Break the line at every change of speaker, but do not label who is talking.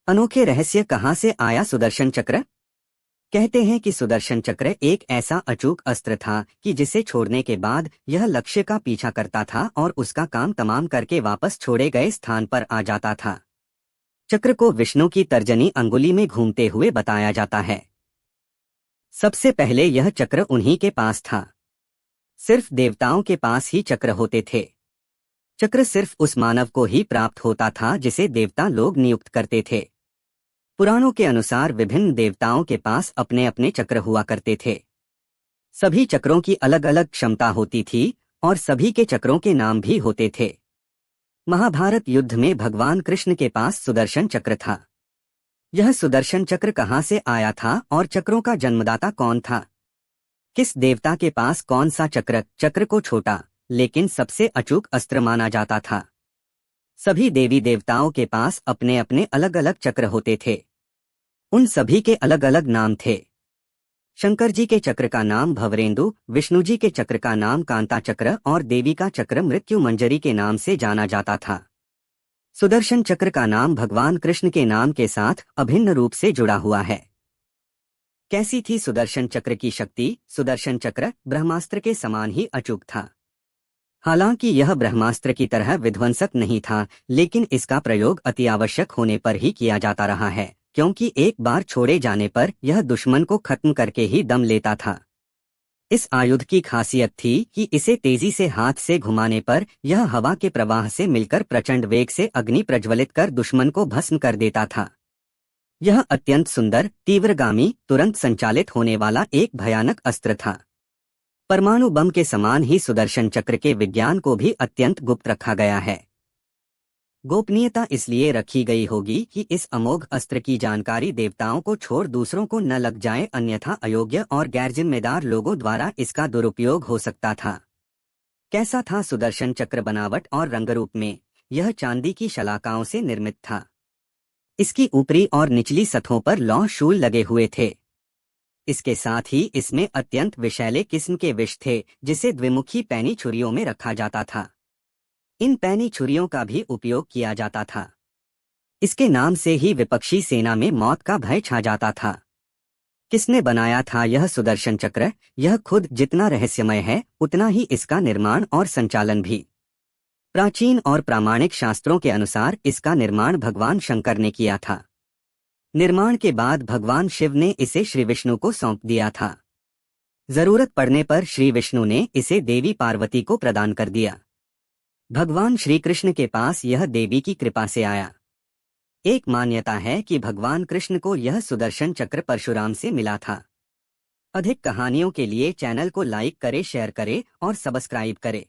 अनोखे रहस्य कहाँ से आया सुदर्शन चक्र? कहते हैं कि सुदर्शन चक्र एक ऐसा अचूक अस्त्र था कि जिसे छोड़ने के बाद यह लक्ष्य का पीछा करता था और उसका काम तमाम करके वापस छोड़े गए स्थान पर आ जाता था। चक्र को विष्णु की तर्जनी अंगुली में घूमते हुए बताया जाता है। सबसे पहले यह चक्र उन्हीं के पास था। सिर्फ देवताओं के पास ही चक्र होते थे। चक्र सिर्फ उस मानव को ही प्राप्त होता था जिसे देवता लोग नियुक्त करते थे। पुराणों के अनुसार विभिन्न देवताओं के पास अपने अपने चक्र हुआ करते थे। सभी चक्रों की अलग अलग क्षमता होती थी और सभी के चक्रों के नाम भी होते थे। महाभारत युद्ध में भगवान कृष्ण के पास सुदर्शन चक्र था। यह सुदर्शन चक्र कहाँ से आया था और चक्रों का जन्मदाता कौन था? किस देवता के पास कौन सा चक्र को छोटा लेकिन सबसे अचूक अस्त्र माना जाता था? सभी देवी देवताओं के पास अपने अपने अलग अलग चक्र होते थे। उन सभी के अलग अलग नाम थे। शंकर जी के चक्र का नाम भवरेंदु, विष्णु जी के चक्र का नाम कांता चक्र और देवी का चक्र मृत्यु मंजरी के नाम से जाना जाता था। सुदर्शन चक्र का नाम भगवान कृष्ण के नाम के साथ अभिन्न रूप से जुड़ा हुआ है। कैसी थी सुदर्शन चक्र की शक्ति? सुदर्शन चक्र ब्रह्मास्त्र के समान ही अचूक था। हालांकि यह ब्रह्मास्त्र की तरह विध्वंसक नहीं था, लेकिन इसका प्रयोग अति आवश्यक होने पर ही किया जाता रहा है, क्योंकि एक बार छोड़े जाने पर यह दुश्मन को खत्म करके ही दम लेता था। इस आयुध की खासियत थी कि इसे तेजी से हाथ से घुमाने पर यह हवा के प्रवाह से मिलकर प्रचंड वेग से अग्नि प्रज्वलित कर दुश्मन को भस्म कर देता था। यह अत्यंत सुंदर, तीव्रगामी, तुरंत संचालित होने वाला एक भयानक अस्त्र था। परमाणु बम के समान ही सुदर्शन चक्र के विज्ञान को भी अत्यंत गुप्त रखा गया है। गोपनीयता इसलिए रखी गई होगी कि इस अमोघ अस्त्र की जानकारी देवताओं को छोड़ दूसरों को न लग जाए, अन्यथा अयोग्य और गैरजिम्मेदार लोगों द्वारा इसका दुरुपयोग हो सकता था। कैसा था सुदर्शन चक्र? बनावट और रंगरूप में यह चांदी की शलाकाओं से निर्मित था। इसकी ऊपरी और निचली सतहों पर लौह शूल लगे हुए थे। इसके साथ ही इसमें अत्यंत विषैले किस्म के विष थे, जिसे द्विमुखी पैनी छुरियों में रखा जाता था। इन पैनी छुरियों का भी उपयोग किया जाता था। इसके नाम से ही विपक्षी सेना में मौत का भय छा जाता था। किसने बनाया था यह सुदर्शन चक्र? यह खुद जितना रहस्यमय है, उतना ही इसका निर्माण और संचालन भी। प्राचीन और प्रामाणिक शास्त्रों के अनुसार इसका निर्माण भगवान शंकर ने किया था। निर्माण के बाद भगवान शिव ने इसे श्री विष्णु को सौंप दिया था। जरूरत पड़ने पर श्री विष्णु ने इसे देवी पार्वती को प्रदान कर दिया। भगवान श्री कृष्ण के पास यह देवी की कृपा से आया। एक मान्यता है कि भगवान कृष्ण को यह सुदर्शन चक्र परशुराम से मिला था। अधिक कहानियों के लिए चैनल को लाइक करें, शेयर करें और सब्सक्राइब करें।